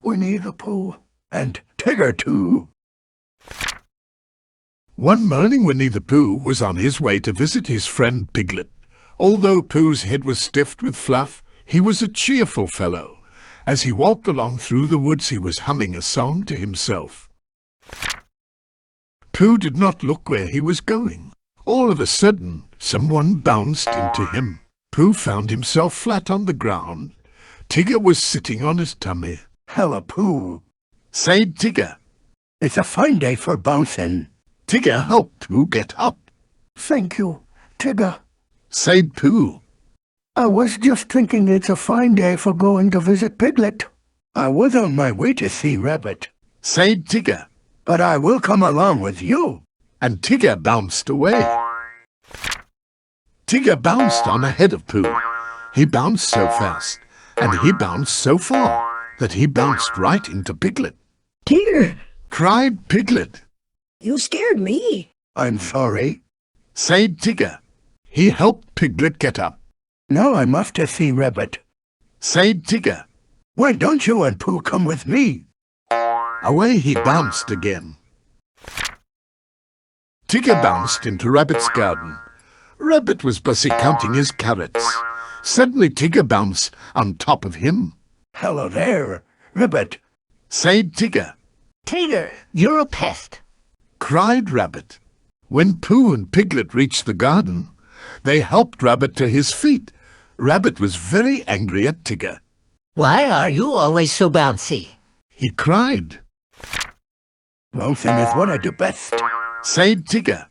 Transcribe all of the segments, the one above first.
Winnie the Pooh and Tigger too. One morning Winnie the Pooh was on his way to visit his friend Piglet. Although Pooh's head was stuffed with fluff, he was a cheerful fellow. As he walked along through the woods he was humming a song to himself. Pooh did not look where he was going. All of a sudden, someone bounced into him. Pooh found himself flat on the ground. Tigger was sitting on his tummy. "Hello, Pooh," said Tigger. "It's a fine day for bouncing." Tigger helped Pooh get up. "Thank you, Tigger," said Pooh. "I was just thinking it's a fine day for going to visit Piglet." "I was on my way to see Rabbit," said Tigger. "but I will come along with you." And Tigger bounced away. Tigger bounced on ahead of Pooh. He bounced so fast, and he bounced so far, that he bounced right into Piglet. "Tigger!" cried Piglet. "You scared me." "I'm sorry," said Tigger. He helped Piglet get up. "Now I'm off to see Rabbit," said Tigger. "Why don't you and Pooh come with me?" Away he bounced again. Tigger bounced into Rabbit's garden. Rabbit was busy counting his carrots. Suddenly Tigger bounced on top of him. "Hello there, Rabbit," said Tigger. "Tigger, you're a pest." cried Rabbit. When Pooh and Piglet reached the garden, they helped Rabbit to his feet. Rabbit was very angry at Tigger. "Why are you always so bouncy?" he cried. "Bouncing is what I do best," said Tigger,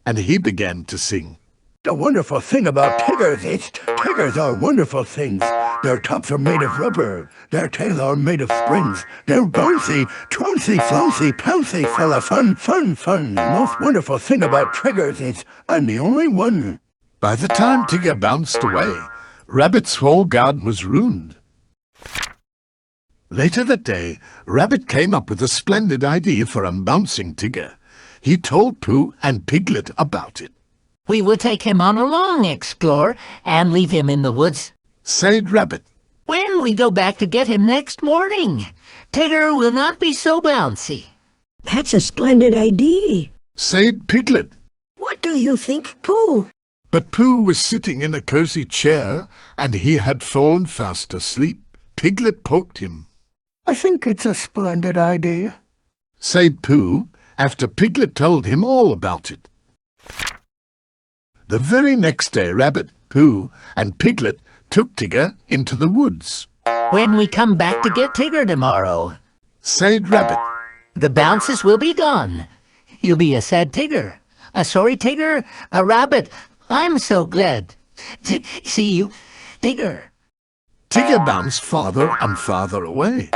and he began to sing. "The wonderful thing about Tiggers is Tiggers are wonderful things. Their tops are made of rubber, their tails are made of springs. They're bouncy, trouncy, flouncy, pouncy, fella, fun, fun, fun. The most wonderful thing about Tiggers is I'm the only one." By the time Tigger bounced away, Rabbit's whole garden was ruined. Later that day, Rabbit came up with a splendid idea for unbouncing Tigger. He told Pooh and Piglet about it. "We will take him on a long explore and leave him in the woods," said Rabbit. "When we go back to get him next morning, Tigger will not be so bouncy." "That's a splendid idea," said Piglet. "What do you think, Pooh?" But Pooh was sitting in a cozy chair, and he had fallen fast asleep. Piglet poked him. "I think it's a splendid idea," said Pooh, after Piglet told him all about it. The very next day, Rabbit, Pooh, and Piglet took Tigger into the woods. "When we come back to get Tigger tomorrow," said Rabbit, "the bounces will be gone. You'll be a sad Tigger, a sorry Tigger, a rabbit. I'm so glad to see you, Tigger." Tigger bounced farther and farther away.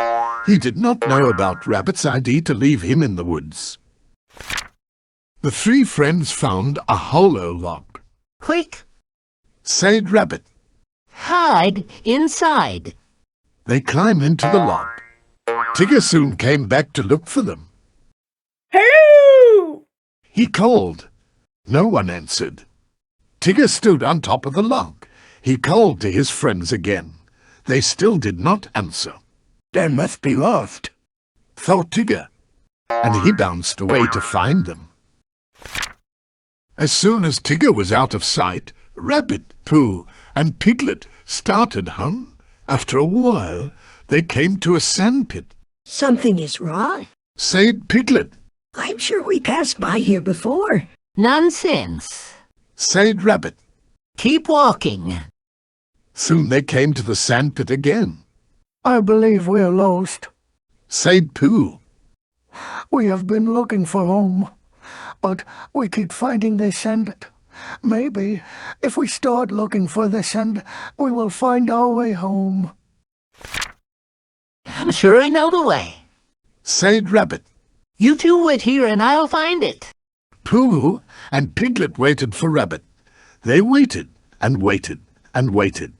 He did not know about Rabbit's idea to leave him in the woods. The three friends found a hollow log. "Quick, said Rabbit. hide inside." They climbed into the log. Tigger soon came back to look for them. "Hello!" he called. No one answered. Tigger stood on top of the log. He called to his friends again. They still did not answer. "They must be lost," thought Tigger, and he bounced away to find them. As soon as Tigger was out of sight, Rabbit, Pooh, and Piglet started home. After a while, they came to a sandpit. "Something is wrong," said Piglet. "I'm sure we passed by here before." "Nonsense," said Rabbit. "Keep walking." Soon they came to the sandpit again. "I believe we're lost. said Pooh. We have been looking for home, but we keep finding this sandpit. Maybe if we start looking for the sand, we will find our way home." "I'm sure I know the way." said Rabbit. "You two wait here and I'll find it." Pooh and Piglet waited for Rabbit. They waited and waited and waited,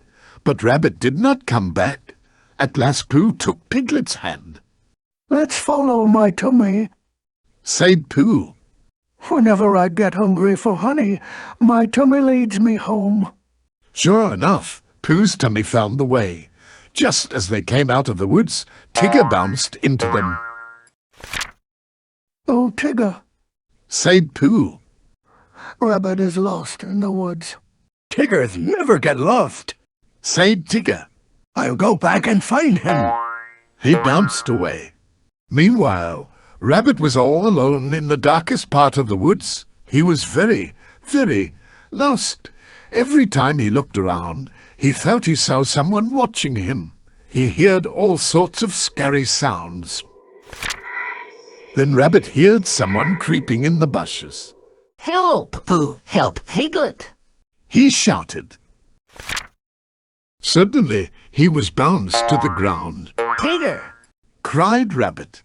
but Rabbit did not come back. At last Pooh took Piglet's hand. "Let's follow my tummy. said Pooh. Whenever I get hungry for honey, my tummy leads me home." Sure enough, Pooh's tummy found the way. Just as they came out of the woods, Tigger bounced into them. Oh, Tigger, Said Pooh. Rabbit is lost in the woods. Tiggers never get lost. Said Tigger. I'll go back and find him. He bounced away. Meanwhile, Rabbit was all alone in the darkest part of the woods. He was very, very lost. Every time he looked around, he felt he saw someone watching him. He heard all sorts of scary sounds. Then Rabbit heard someone creeping in the bushes. Help, Pooh! Help, Piglet! He shouted. Suddenly, he was bounced to the ground. Tigger! Cried Rabbit.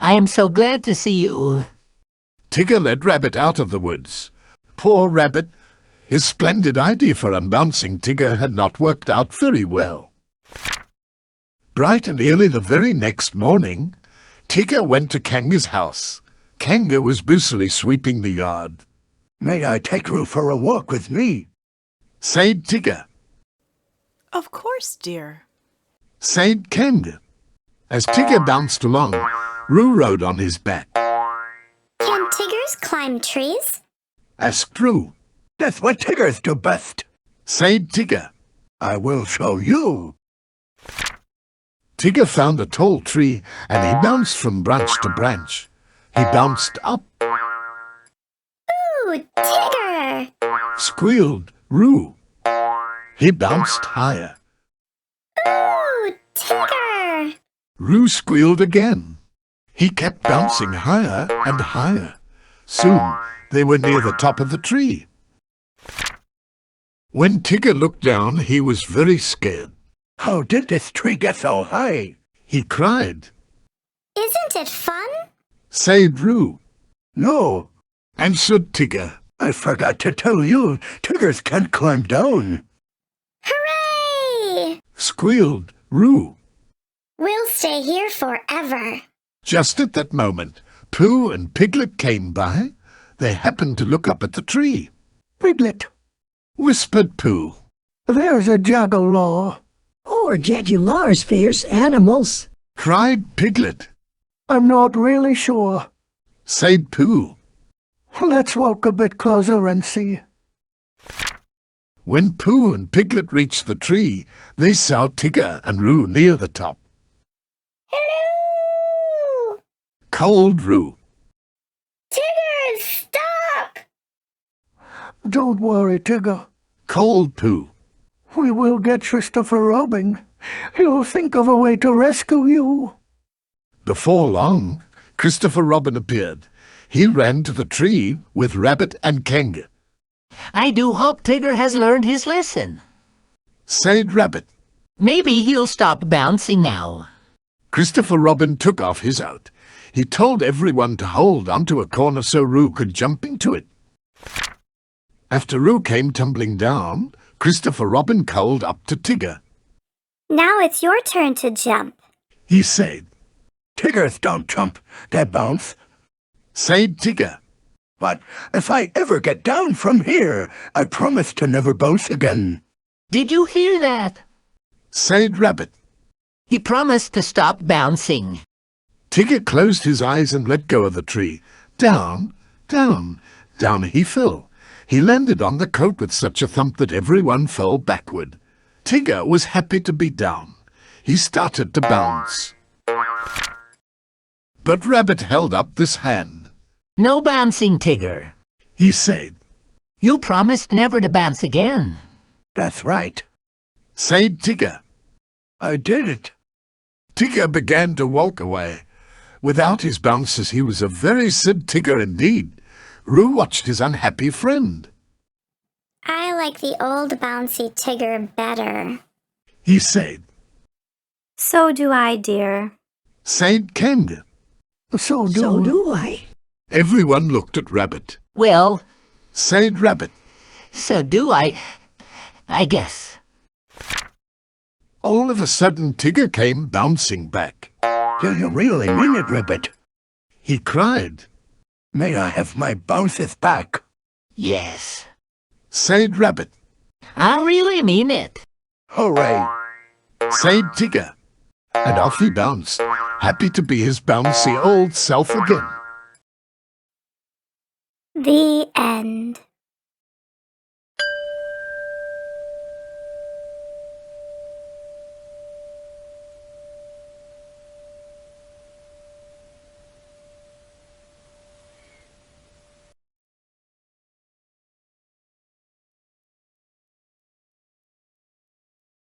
I am so glad to see you. Tigger led Rabbit out of the woods. Poor Rabbit! His splendid idea for unbouncing Tigger had not worked out very well. Bright and early the very next morning, Tigger went to Kanga's house. Kanga was busily sweeping the yard. May I take Roo for a walk with me? Said Tigger. Of course, dear. Said Kanga. As Tigger bounced along, Roo rode on his back. Can tigers climb trees? Asked Roo. That's what Tiggers do best. Said Tigger. I will show you. Tigger found a tall tree and he bounced from branch to branch. He bounced up, Ooh, Tigger! squealed Roo. He bounced higher. Ooh, Tigger! Roo squealed again. He kept bouncing higher and higher. Soon they were near the top of the tree. When Tigger looked down, he was very scared. How did this tree get so high? He cried. Isn't it fun? Said Roo. No, Answered Tigger. I forgot to tell you, Tiggers can't climb down. Hooray! Squealed Roo. We'll stay here forever. Just at that moment, Pooh and Piglet came by. They happened to look up at the tree. Piglet, Whispered Pooh. there's a jackal-law. Or jaguars, fierce animals. Cried Piglet. I'm not really sure. Said Pooh. Let's walk a bit closer and see. When Pooh and Piglet reached the tree, they saw Tigger and Roo near the top. Hello! Called Roo. Tigger, stop! Don't worry, Tigger. Called Pooh. We will get Christopher Robin. He'll think of a way to rescue you. Before long, Christopher Robin appeared. He ran to the tree with Rabbit and Kanga. I do hope Tigger has learned his lesson. Said Rabbit. Maybe he'll stop bouncing now. Christopher Robin took off his out. He told everyone to hold onto a corner so Roo could jump into it. After Roo came tumbling down, Christopher Robin called up to Tigger. Now it's your turn to jump. He said. Tiggers don't jump, they bounce. Said Tigger. But if I ever get down from here, I promise to never bounce again. Did you hear that? Said Rabbit. He promised to stop bouncing. Tigger closed his eyes and let go of the tree. Down, down, down he fell. He landed on the coat with such a thump that everyone fell backward. Tigger was happy to be down. He started to bounce. But Rabbit held up this hand. No bouncing, Tigger. He said. You promised never to bounce again. That's right. Said Tigger. I did it. Tigger began to walk away. Without his bounces, he was a very sad Tigger indeed. Roo watched his unhappy friend. I like the old bouncy Tigger better. He said. So do I, dear. Said Kanga. So So do I. Everyone looked at Rabbit. Well, Said Rabbit. so do I guess. All of a sudden, Tigger came bouncing back. Do you really mean it, Rabbit? He cried. May I have my bounces back? Yes. Said Rabbit. I really mean it. Hooray! said Tigger. And off he bounced, happy to be his bouncy old self again. The end.